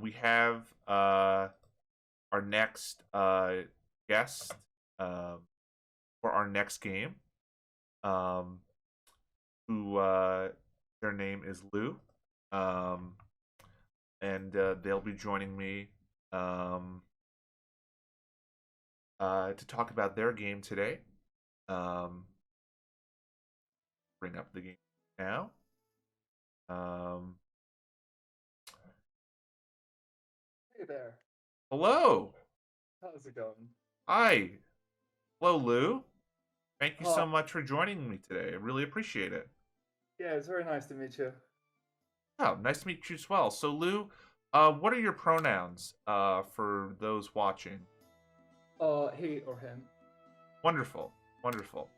we have our next guest for our next game. Um, who their name is Lou, um, and they'll be joining me um, to talk about their game today. Um, bring up the game now. Um, Hey there. Hello, How's it going? hi, hello, Lou. Thank you so Oh, much for joining me today. I really appreciate it. yeah, it's very nice to meet you. Oh, nice to meet you as well. So, Lou, what are your pronouns for those watching? He or him. Wonderful, wonderful.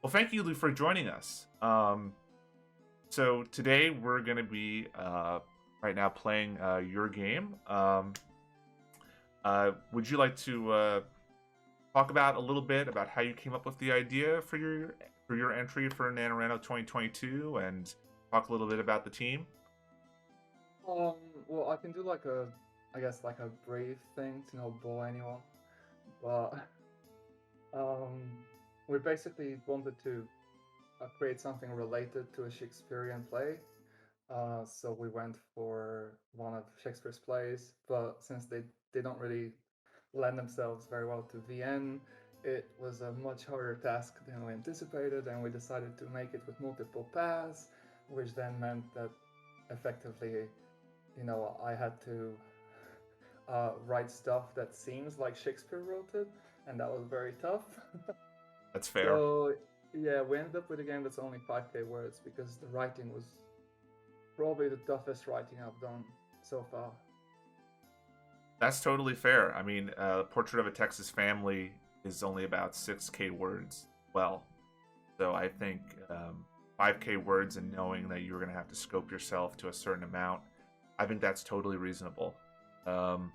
Well, thank you, Lou, for joining us. So today we're going to be right now playing your game. Would you like to talk about a little bit about how you came up with the idea for your entry for NaNoReNo 2022, and talk a little bit about the team? Um, well, I can do I guess like a brief thing to not bore anyone, but um, we basically wanted to create something related to a Shakespearean play. So we went for one of Shakespeare's plays, but since they don't really lend themselves very well to VN, it was a much harder task than we anticipated, and we decided to make it with multiple paths, which then meant that effectively, I had to write stuff that seems like Shakespeare wrote it, and that was very tough. That's fair. So yeah, we ended up with a game that's only 5k words because the writing was probably the toughest writing I've done so far. That's totally fair. I mean, Portrait of a Texas Family is only about 6K words. Well, so I think 5K words and knowing that you're going to have to scope yourself to a certain amount, I think that's totally reasonable. Um,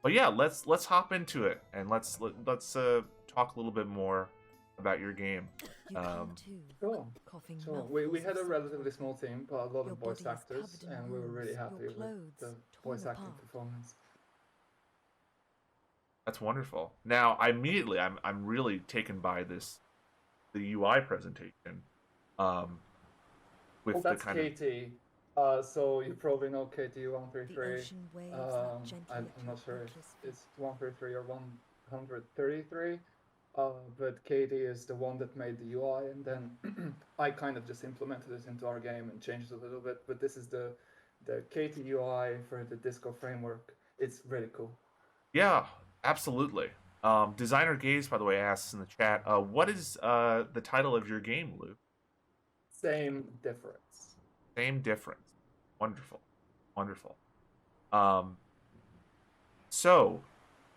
but yeah, let's hop into it and let's talk a little bit more about your game. You come Um, to, Sure. coughing Sure. We mouthfuls had of a saliva. relatively small team, but a lot Your of voice body is actors, covered in and we were really wounds, your happy with the clothes torn voice acting apart. performance. that's wonderful. Now, I'm really taken by the UI presentation. Um, Oh, with the that's kind of Katie. So you probably know Katie The 133. ocean waves lap I'm gently at your not sure if helpless it's feet. 133 or 133. But Katie is the one that made the UI, and then I kind of just implemented it into our game and changed it a little bit. But this is the Katie UI for the Disco framework. It's really cool. Yeah, absolutely. Designer Gaze, by the way, asks in the chat, what is the title of your game, Lou? Same difference. Same difference. Wonderful, wonderful. Um, so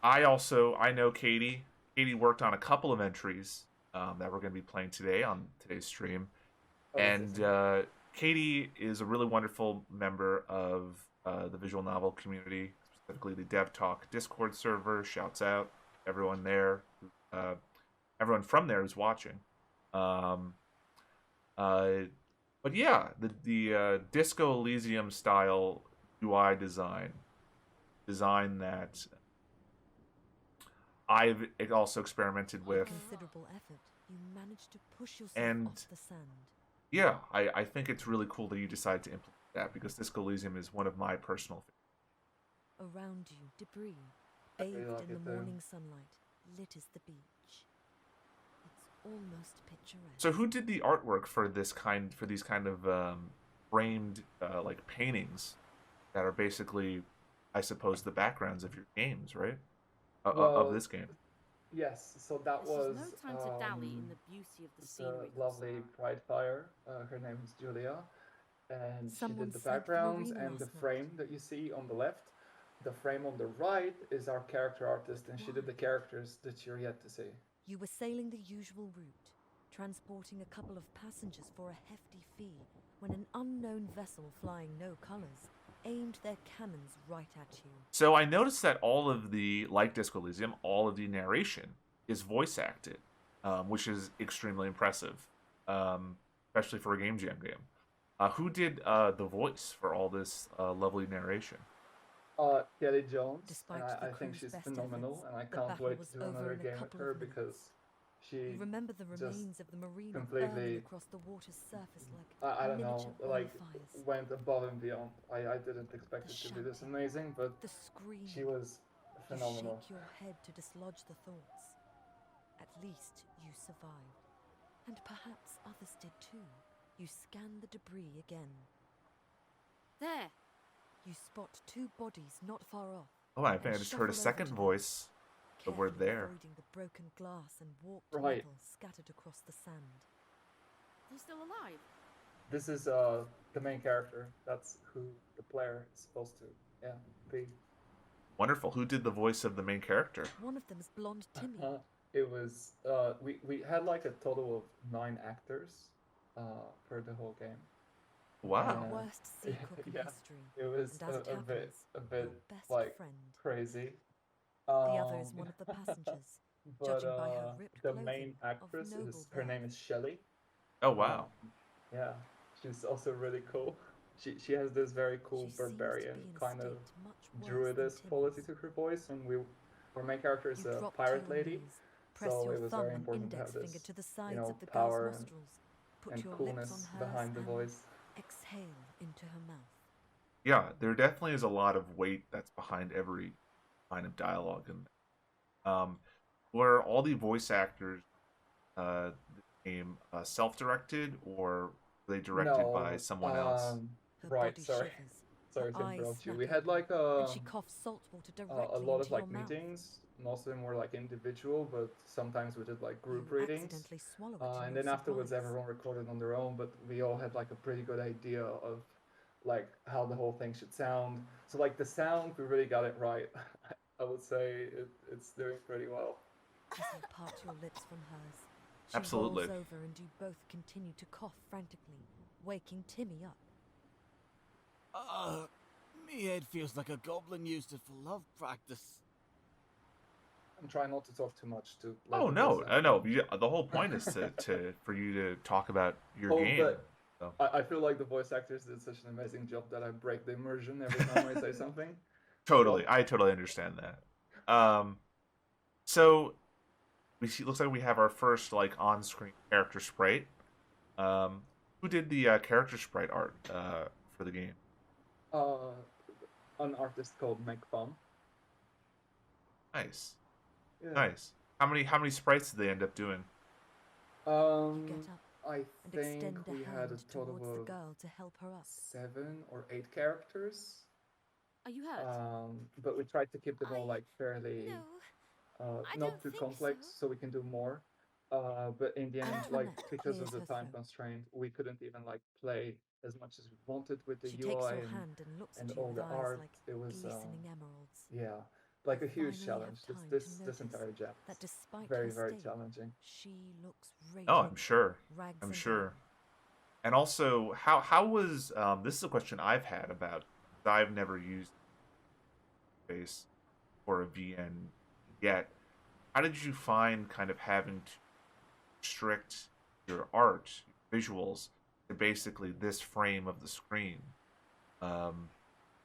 I know Katie. Katie worked on a couple of entries that we're going to be playing today on today's stream, Oh, that's and awesome. Katie is a really wonderful member of the visual novel community, specifically the Dev Talk Discord server. Shouts out everyone there, uh, everyone from there who's watching. Um, uh, but yeah, the Disco Elysium style UI design that I've also experimented With with, considerable effort, you managed to push yourself off and the sand. yeah, I think it's really cool that you decided to implement that because Disco Elysium is one of my personal favorites. Around you, debris, I really bathed like in the it too. morning sunlight, litters the beach. It's almost So picturesque. who did the artwork for these kind of framed like paintings that are basically, I suppose, the backgrounds of your games, right? Of Well, this game. yes. So that This is no was time to dally in the beauty of the the scenery, good lovely sir. Pride Fire. Her name is Julia, and she Someone did the slept through backgrounds arena and the last night. frame that you see on the left. The frame on the right is our character artist, and she did Why? the characters that you're yet to see. You were sailing the usual route, transporting a couple of passengers for a hefty fee, when an unknown vessel flying no colors aimed their cannons right at you. So I noticed that all of the, like Disco Elysium, all of the narration is voice acted, which is extremely impressive, um, especially for a game jam game. Who did the voice for all this lovely narration? Kelly Jones, and Despite the I think crew's she's best phenomenal, efforts, and I the can't battle wait was to do over another in a game with couple her of because minutes. You she remember the just remains of the marina burning completely, across the water's surface like I don't miniature know, like bonfires. went above and beyond. I didn't expect The it to be this shouting, amazing, but the she screaming. was You phenomenal. shake your head to dislodge the thoughts. At least you survived. And perhaps others did too. You scan the debris again. There. You spot two bodies not far off. Oh, I and think I just heard a shuffle over second to them, voice. The word carefully there. avoiding the broken glass and warped Right. metal scattered across the sand. They're still alive. This is the main character. That's who the player is supposed to, yeah, be. Wonderful. Who did the voice of the main character? One of them's blonde Timmy. It was we had like a total of 9 actors for the whole game. Wow. The worst sea cook in Yeah, history. it was And as it a bit happens, your best like friend. crazy. The other is Um, one of the passengers, but judging by her ripped the clothing, main of actress noble is her birth. name is Shelley. Oh, wow. Yeah, she's also really cool. She has this very cool She seems to barbarian be in a kind of state much worse than druidess quality Timmy's. to her voice, and our main character is You a drop to pirate your lady, knees, press so your it was thumb very and important to index have finger this, to the sides of the girl's power nostrils. Put and your coolness lips on hers behind the and voice. exhale into her mouth. Yeah, there definitely is a lot of weight that's behind every line of dialogue in there. Were all the voice actors the game self-directed, or were they directed by No, someone else? Her right, body sorry. shivers, Sorry her to eyes interrupt you. snap We had open, like and she coughs salt water a directly lot of into your like mouth. meetings. Most of them were like individual, but sometimes we did like group You readings. accidentally swallow it in And your then afterwards, surprise. everyone recorded on their own, but we all had like a pretty good idea of like how the whole thing should sound. So like the sound, we really got it right. I would say it's doing pretty well. As you part your lips from hers, she Absolutely. rolls over and you both continue to cough frantically, waking Timmy up. Me head feels like a goblin used it for love practice. I'm trying not to talk too much to let Oh the no, voice no. actor. The whole point is to for you to talk about your Oh, game. but So. I feel like the voice actors did such an amazing job that I break the immersion every time I say something. Totally, Well, I totally understand that. So we see. Looks like we have our first like on-screen character sprite. Um, who did the character sprite art for the game? uh, an artist called Meg Fun. Nice, Yeah. nice. How many sprites did they end up doing? You get up I and think extend a we had a hand total towards the of girl to help her up. 7 or 8 characters. Are you hurt? But we tried to keep them all I- like fairly I not don't too think complex, so we can do more. But in the end, like Antoinette because of clears the her time throat. constraint, we couldn't even like play as much as we wanted with the She UI takes your hand and looks and at you all with the eyes art. like It was glistening emeralds. yeah, like a You huge finally challenge. have time This to this notice entire jam. that despite Very her very state, challenging. she looks Oh, radiant. I'm sure. Rags I'm and sure. all. And also, how was this is a question I've had about. I've never used Space or a VN yet. How did you find kind of having to restrict your art, your visuals, to basically this frame of the screen? Um,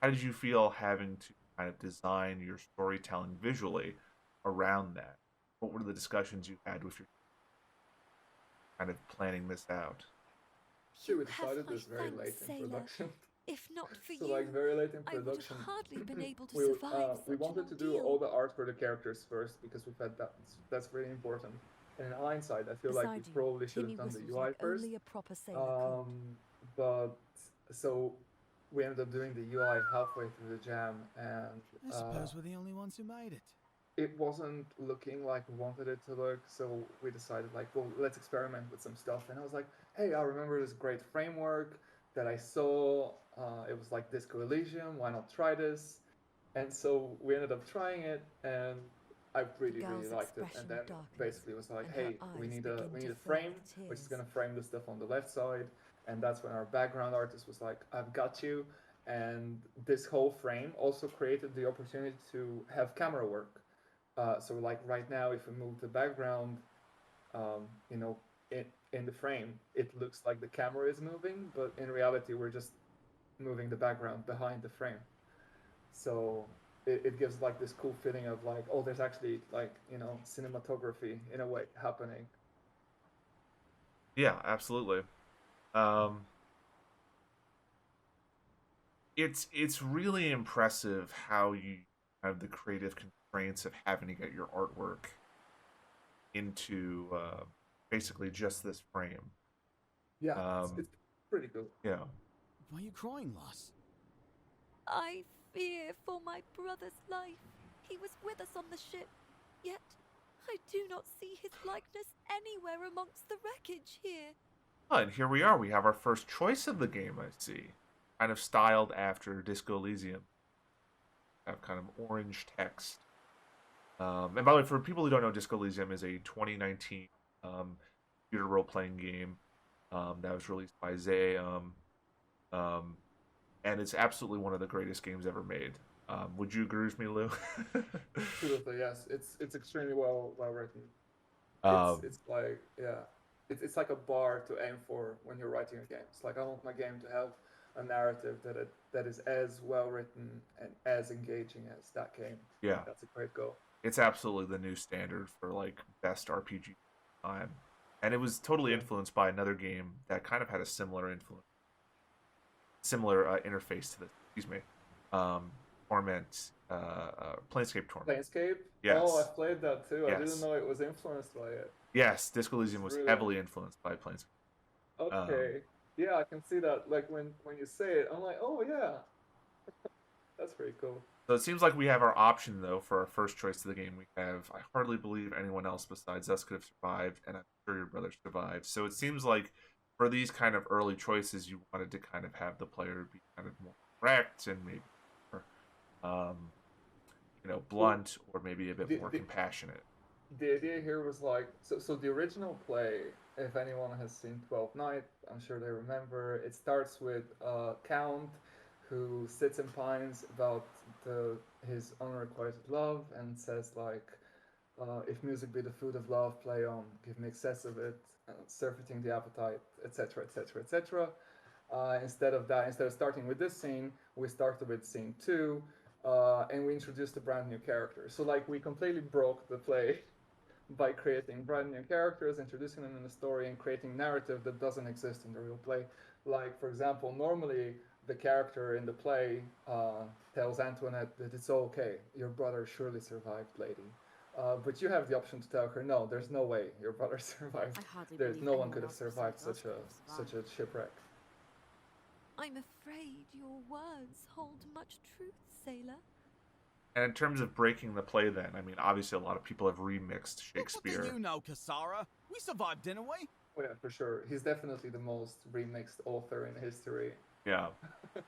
how did you feel having to kind of design your storytelling visually around that? What were the discussions you had with your kind of planning this out? See, we You have decided my this very thanks, late in sailor. production. If not for So you, like very late in I would production, have hardly been able to we survive we such wanted an to do ordeal. all the art for the characters first because we felt that's really important. And in hindsight, I feel like we Beside you, probably should Timmy have done the whistles UI like first. only a proper sailor could. But so we ended up doing the UI halfway through the jam, and I suppose we're the only ones who made it. it wasn't looking like we wanted it to look. So we decided like, well, let's experiment with some stuff. And I was like, hey, I remember this great framework that I saw. It was like Disco Elysium. Why not try this? And so we ended up trying it, and I really really girl's liked it. And expression then darkens, basically was like, and her hey, we eyes need begin we to need a fill frame with which is tears. gonna frame the stuff on the left side. And that's when our background artist was like, I've got you. And this whole frame also created the opportunity to have camera work. So like right now, if we move the background, um, you know, in the frame, it looks like the camera is moving, but in reality, we're just moving the background behind the frame. So it gives like this cool feeling of like, oh, there's actually like, cinematography in a way happening. Yeah, absolutely. Um, it's really impressive how you have the creative constraints of having to get your artwork into basically just this frame. Yeah, Um, it's pretty cool. yeah, Why are you crying, lass? I fear for my brother's life. He was with us on the ship, yet I do not see his likeness anywhere amongst the wreckage here. oh, and here we are. We have our first choice of the game. I see, kind of styled after Disco Elysium. Have kind of orange text. And by the way, for people who don't know, Disco Elysium is a 2019 computer role playing game that was released by Zay. Um, and it's absolutely one of the greatest games ever made. Would you agree with me, Lou? Absolutely, yes. It's extremely well written. um, It's like, yeah, it's like a bar to aim for when you're writing a game. It's like, I want my game to have a narrative that is as well written and as engaging as that game. yeah, That's a great goal. it's absolutely the new standard for like best RPG time, and it was totally Yeah. influenced by another game that kind of had a similar influence, similar interface to this. Excuse me, um, Torment, Planescape Torment. Planescape. Oh, Yes, I've played that too. I didn't yes, know it was influenced by it. yes. Disco It's Elysium was really heavily influenced by Planescape. okay. Yeah, I can see that. Like when you say it, I'm like, oh yeah, that's pretty cool. So it seems like we have our option though for our first choice of the game. We have I hardly believe anyone else besides us could have survived, and I'm sure your brother survived. So it seems like for these kind of early choices, you wanted to kind of have the player be kind of more direct and maybe more, um, Well, blunt or maybe a bit the, more the compassionate. the idea here was like, so the original play, if anyone has seen 12th Night, I'm sure they remember, it starts with Count who sits and pines about his unrequited love and says like, if music be the food of love, play on, give me excess of it, surfeiting the appetite, etc., etc., etc. Instead of that, instead of starting with this scene, we started with scene two, and we introduced a brand new character. So like we completely broke the play by creating brand new characters, introducing them in the story, and creating narrative that doesn't exist in the real play. Like, for example, normally the character in the play tells Antoinette that it's okay, your brother surely survived, lady. But you have the option to tell her, no, there's no way your brother survived. I hardly There's believe no one anyone could have else besides survived us could have such a survived. shipwreck. I'm afraid your words hold much truth, sailor. And in terms of breaking the play, then I mean, obviously a lot of people have remixed What do Shakespeare. you know, Kasara? We survived, didn't we? Oh yeah, for sure. He's definitely the most remixed author in history. Yeah.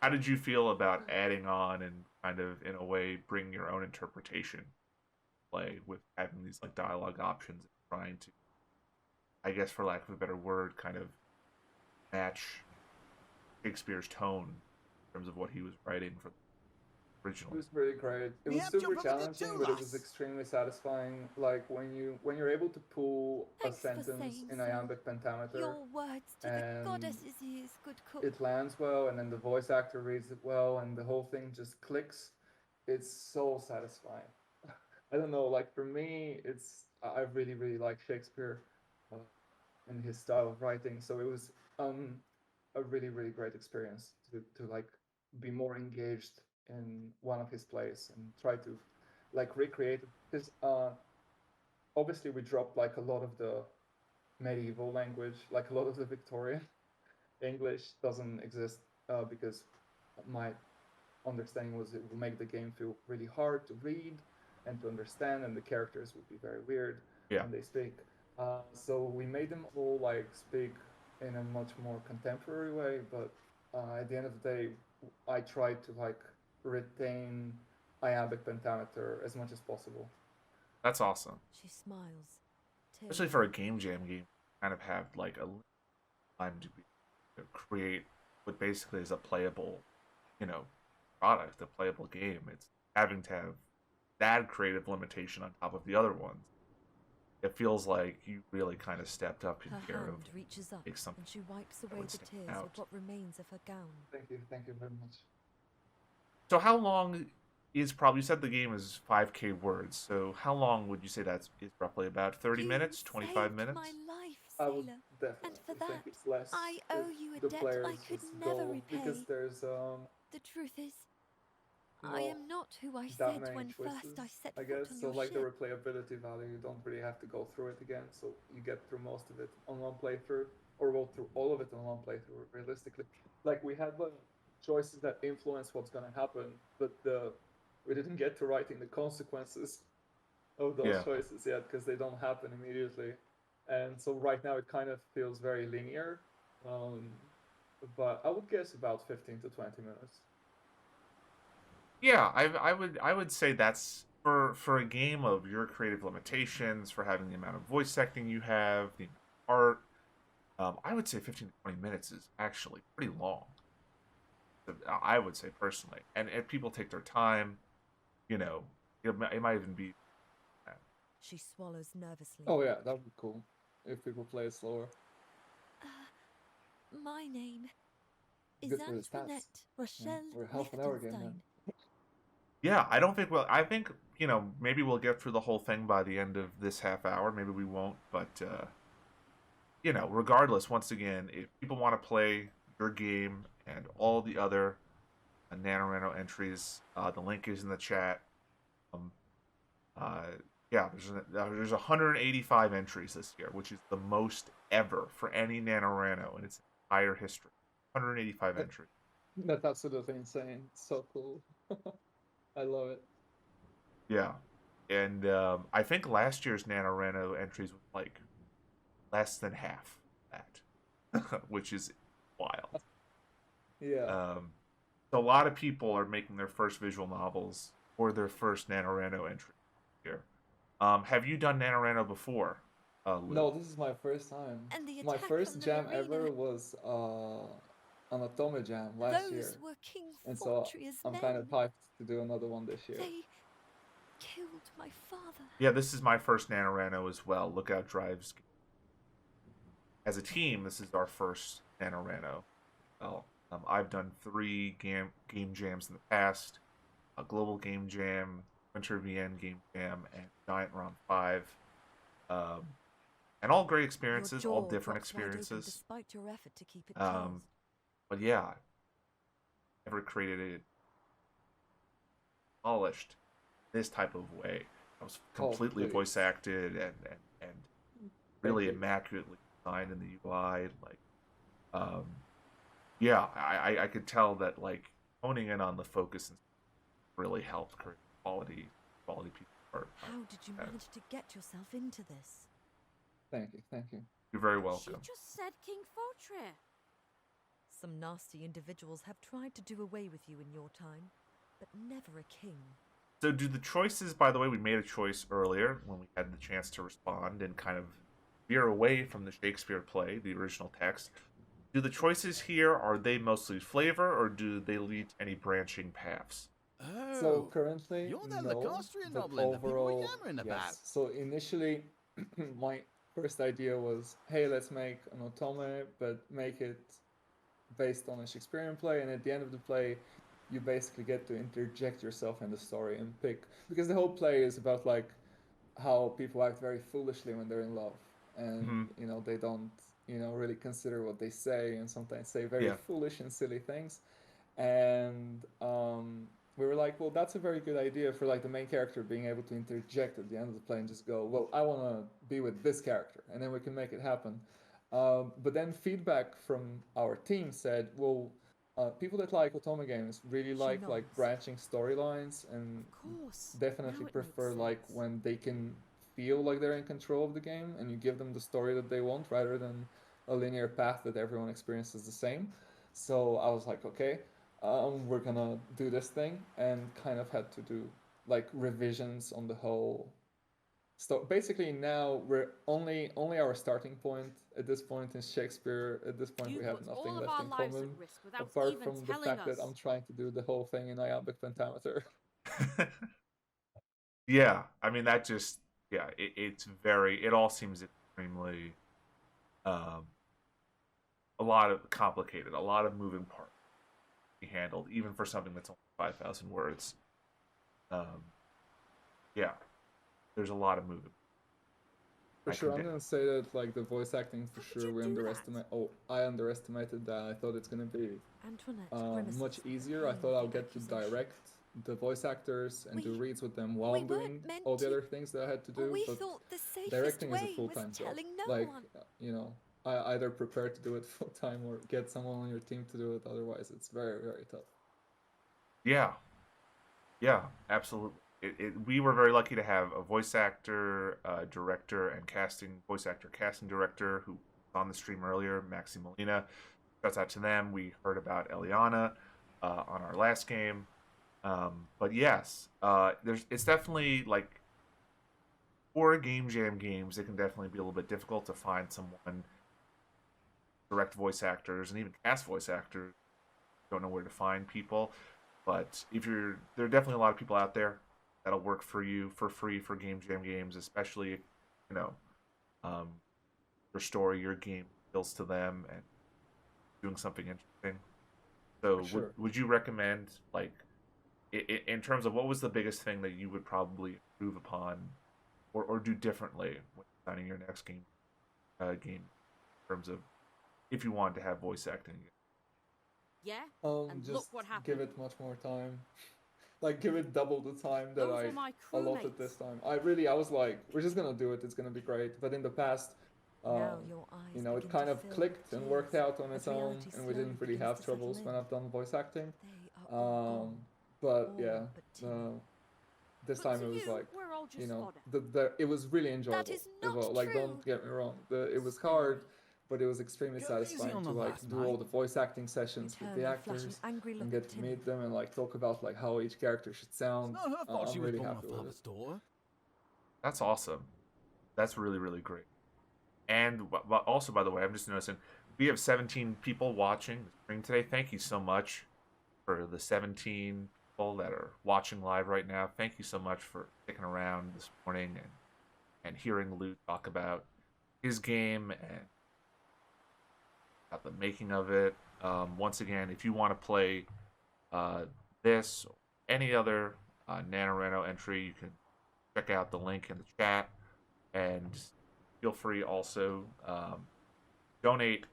How did you feel about adding on and kind of in a way bringing your own interpretation play with having these like dialogue options and trying to, I guess for lack of a better word, kind of match Shakespeare's tone in terms of what he was writing for the It original? was really great. It Me was helped your super brother did challenging, too, but it was lass. extremely satisfying. Like when you're able to pull a Thanks for sentence saying in so. iambic pentameter Your words to the and goddess's ears, good cook. it lands well, and then the voice actor reads it well, and the whole thing just clicks. It's so satisfying. I don't know. Like for me, I really like Shakespeare uh, and his style of writing. So it was a really great experience to like be more engaged in one of his plays and try to like recreate it. Because obviously we dropped like a lot of the medieval language, like a lot of the Victorian English doesn't exist because my understanding was it will make the game feel really hard to read and to understand, and the characters would be very weird Yeah, when they speak. So we made them all like speak in a much more contemporary way, but at the end of the day, I tried to like retain iambic pentameter as much as possible. that's awesome. She smiles, Especially tearful. for a game jam game, kind of have like a time to be create what basically is a playable, you know, product, a playable game. It's having to have that creative limitation on top of the other ones. It feels like you really kind of stepped up in Her care of hand reaches up make something and she wipes that away would the stand tears with out. what remains of her gown. Thank you very much. So how long is probably, you said the game is 5K words, so how long would you say is roughly? About 30 You minutes, 25 saved minutes? my life, I would sailor, and for definitely think that, it's less I if owe you a the debt I players could just never go, because repay. there's The truth is, I not am not who I that said many when choices, first I set I foot guess. on So your like the ship. replayability value, you don't really have to go through it again. So you get through most of it on one playthrough, or well, through all of it on one playthrough. Realistically, like we had choices that influence what's gonna happen, but we didn't get to writing the consequences of those Yeah. choices yet because they don't happen immediately. And so right now it kind of feels very linear. Um, but I would guess about 15 to 20 minutes. Yeah, I would say that's for a game of your creative limitations, for having the amount of voice acting you have, the art. I would say 15 to 20 minutes is actually pretty long. I would say personally, and if people take their time, you know, it might even be. She swallows nervously. Oh yeah, that would be cool if people play it slower. My name is Good for the stats. Antoinette Rochelle We're half an hour again then. Liechtenstein. Yeah, I don't think we'll. I think maybe we'll get through the whole thing by the end of this half hour. Maybe we won't, but regardless, once again, if people want to play your game and all the other NaNoReNo entries, the link is in the chat. Um, uh, yeah, there's 185 entries this year, which is the most ever for any NaNoReNo in its entire history. 185 entries. That's absolutely insane. So cool. I love it. Yeah, and I think last year's NaNoReNo entries was like less than half that, which is wild. Yeah. So a lot of people are making their first visual novels or their first NaNoReNo entry here. Have you done NaNoReNo before, Lou? No, this is my first time. And the My attack first from the jam marina. ever was an Otome jam last Those year. were King And so Fortria's I'm men. kind of hyped to do another one this year. They killed my father. Yeah, this is my first NaNoReNo as well. Lookout Drives. As a team, this is our first NaNoReNo. Well, I've done 3 game jams in the past: a Global Game Jam, Winter VN Game Jam, and Giant Round 5. Um, and all great experiences, all different experiences. Despite your effort to keep it Um, closed. but yeah, never created it polished this type of way. I was completely voice acted and really immaculately designed in the UI. Like, yeah, I could tell that like honing in on the focus really helped create quality piece of art. How did you manage to get yourself into this? Thank you. You're very welcome. She just said King Fortria. Some nasty individuals have tried to do away with you in your time, but never a king. So do the choices, by the way, we made a choice earlier when we had the chance to respond and kind of veer away from the Shakespeare play, the original text. Do the choices here, are they mostly flavor, or do they lead to any branching paths? Oh, So currently, you're the no, Lacostrian but noblin that people were overall, yammering yes. about. So initially, my first idea was, hey, let's make an Otome, but make it based on a Shakespearean play, and at the end of the play, you basically get to interject yourself in the story and pick, because the whole play is about like how people act very foolishly when they're in love, and they don't really consider what they say, and sometimes say very foolish and silly things. And we were like, well, that's a very good idea for like the main character being able to interject at the end of the play and just go, well, I want to be with this character, and then we can make it happen. But then feedback from our team said, well, people that like Otome games really like branching storylines, and definitely prefer like when they can feel like they're in control of the game and you give them the story that they want rather than a linear path that everyone experiences the same. So I was like, okay, we're gonna do this thing, and kind of had to do like revisions on the whole. So basically now we're only our starting point at this point is Shakespeare. At this point we have nothing left in common apart from the fact that I'm trying to do the whole thing in iambic pentameter. Yeah, I mean that just it all seems extremely a lot of complicated, a lot of moving parts to be handled, even for something that's only 5,000 words. Um, yeah, there's a lot of movement. For I sure, could, I'm gonna say that like the voice acting for How could sure you we do that? underestimate. Oh, I underestimated that. I thought it's gonna be Antoinette much grimaces easier. at I the thought pain I'll of the get to accusation. direct the voice actors and do We- reads with them while we I'm weren't doing meant all the to. other things that I had to do. We But thought the safest directing is a way was full-time job. telling no Like, one. you know, I either prepare to do it full-time or get someone on your team to do it. Otherwise, it's very, very tough. yeah, yeah, absolutely. We were very lucky to have a voice actor, director, and voice actor, casting director who was on the stream earlier, Maxi Molina. Shouts out to them. We heard about Eliana on our last game. But yes, it's definitely like for game jam games, it can definitely be a little bit difficult to find someone direct voice actors and even cast voice actors. Don't know where to find people, but if you're there are definitely a lot of people out there that'll work for you for free for game jam games, especially know um, your story, your game appeals to them, and doing something interesting. For So sure. would you recommend like in terms of what was the biggest thing that you would probably improve upon or do differently when designing your next game in terms of if you wanted to have voice acting? Yeah? And look Just what give happened. it much more time. Like, give it double the time that Those I were my allotted crewmates. this time. I was like, we're just gonna do it. It's gonna be great. But in the past, Now um, your eyes you know, it begin kind to of fill with clicked and worked tears out on as its own, reality and we slowly didn't really begins have to settle troubles in. when I've done voice acting. They are all gone. But All yeah, but Timmy. this But time to it was you, like, we're all you just know, fodder. it was really That enjoyable is as not well. Like, true. don't get me wrong, it was Spare hard, me. but it was extremely Go easy satisfying on to the like last do all night. the voice acting You sessions with turn the and flash an actors angry look and at get to Timmy. meet them and like talk about like how each character should It's sound. not her fault she I'm was really born a happy with it. father's daughter. That's awesome. That's really really great. And also, by the way, I'm just noticing we have 17 people watching the stream today. Thank you so much for the 17 people that are watching live right now. Thank you so much for sticking around this morning and hearing Lou talk about his game and about the making of it. Once again, if you want to play uh, this or any other NaNoReNo entry, you can check out the link in the chat and feel free also donate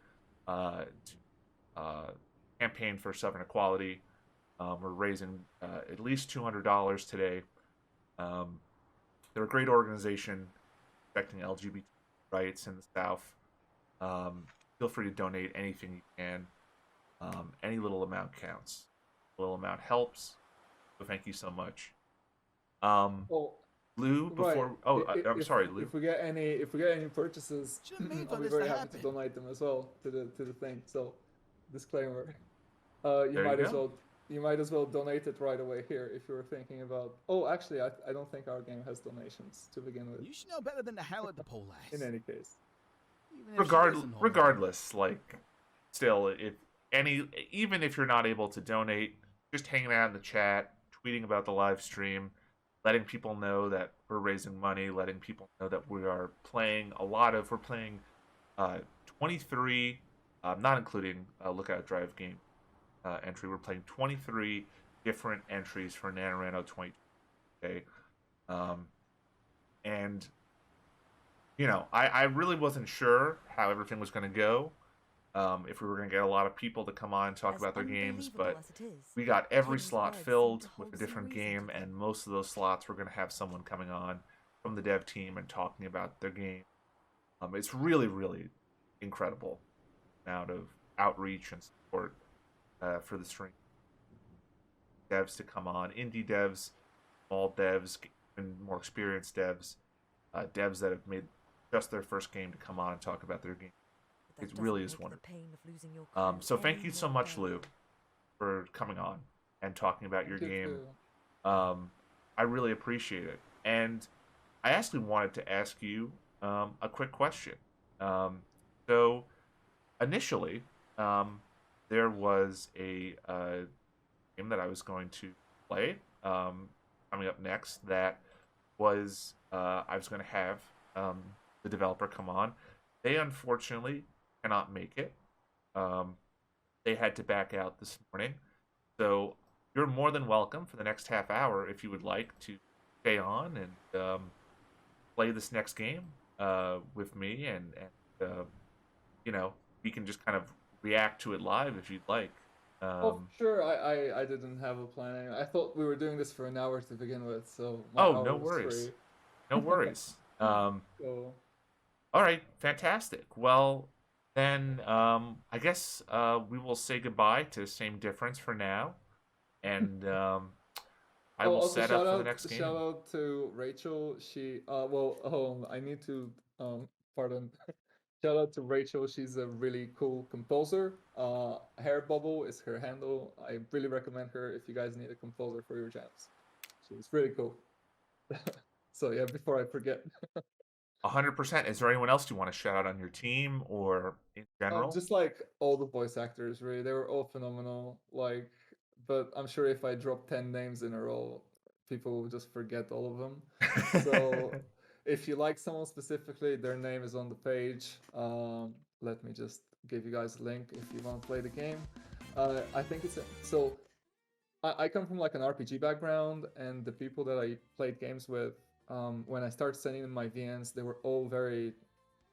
to campaign for Southern Equality. We're raising at least $200 today. Um, they're a great organization protecting LGBT rights in the South. Feel free to donate anything you can. Any little amount counts. A little amount helps. So thank you so much. Oh, Lou, right. before I'm sorry, Lou. If we get any purchases, Shouldn't mean for I'll be this very to happy to happen. donate them as well to the thing. So, disclaimer. You There you might as go. well donate it right away here if you were thinking about. Oh, actually, I don't think our game has donations to begin with. You should know better than to howl at the poor lass. In any case, Even if she isn't on the Regardless, like still, if even if you're not able to donate, just hanging out in the chat, tweeting about the live stream, letting people know that we're raising money, letting people know that we're playing 23, not including Lookout Drive game entry. We're playing 23 different entries for NaNoReNo 20. Okay, um, and I really wasn't sure how everything was going to go. If we were going to get a lot of people to come on and talk As about their games, unbelievable but as it is, we got every Tim's slot words seem filled to with hold a some different reason game, to and them. most of those slots we're going to have someone coming on from the dev team and talking about their game. It's really, really incredible amount of outreach and support for the stream. Devs to come on, indie devs, small devs, and more experienced devs, devs that have made just their first game to come on and talk about their game. But It that really doesn't is make wonderful. the pain of losing your crew So thank any you so more much, Lou, bearable. for coming on and talking about your thank you game. too. I really appreciate it. And I actually wanted to ask you a quick question. So initially, there was a game that I was going to play coming up next that was I was going to have the developer come on. They unfortunately cannot make it. Um, they had to back out this morning. So you're more than welcome for the next half hour if you would like to stay on and play this next game with me, and you know, we can just kind of react to it live if you'd like. Oh, sure. I didn't have a plan. I thought we were doing this for an hour to begin with, so my Oh, hour no was worries. free. No worries. So, All right, fantastic. Well, then I guess we will say goodbye to Same Difference for now, and I oh, will also set up for the next shout game. out to Rachel. She I need to pardon. Shout out to Rachel. She's a really cool composer. Hair Bubble is her handle. I really recommend her if you guys need a composer for your jams. She's really cool. So yeah, before I forget. 100%. Is there anyone else you want to shout out on your team or in general? Just like all the voice actors, really, they were all phenomenal. Like, but I'm sure if I drop 10 names in a row, people will just forget all of them. So, if you like someone specifically, their name is on the page. Let me just give you guys a link if you want to play the game. I think so. I come from like an RPG background, and the people that I played games with, when I started sending them my VNs, they were all very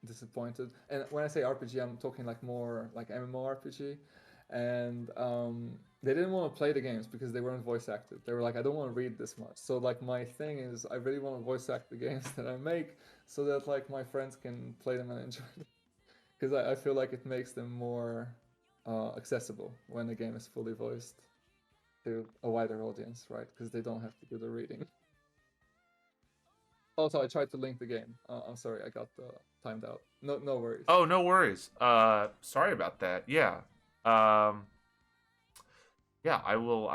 disappointed. And when I say RPG, I'm talking like more like MMORPG. And they didn't want to play the games because they weren't voice acted. They were like, I don't want to read this much. So like my thing is, I really want to voice act the games that I make, so that like my friends can play them and enjoy them. Because I feel like it makes them more accessible when the game is fully voiced to a wider audience, right? Because they don't have to do the reading. Also, I tried to link the game. I'm sorry, I got timed out. No worries. Oh, no worries. Sorry about that. Yeah. Um, yeah, I will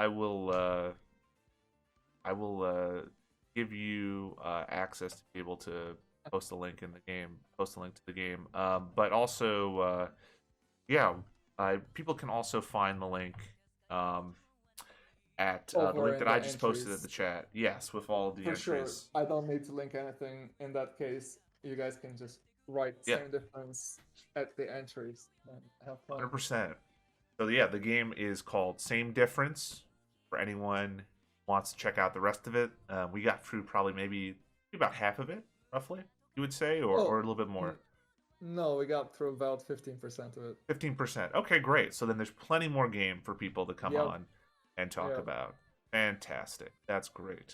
give you access to be able to post a link in the game, post a link to the game. But also, yeah, people can also find the link um, at the Over link in that I the just posted at entries. the chat. Yes, with all of the For sure. entries. I don't need to link anything in that case. You guys can just write Yeah, same difference at the entries and have fun. 100%. So yeah, the game is called Same Difference. For anyone who wants to check out the rest of it, we got through probably maybe about half of it, roughly. You would say, or Oh, a little bit more. no, we got through about 15% of it. 15%. Okay, great. So then there's plenty more game for people to come Yep. on and talk Yep. about. Fantastic. That's great.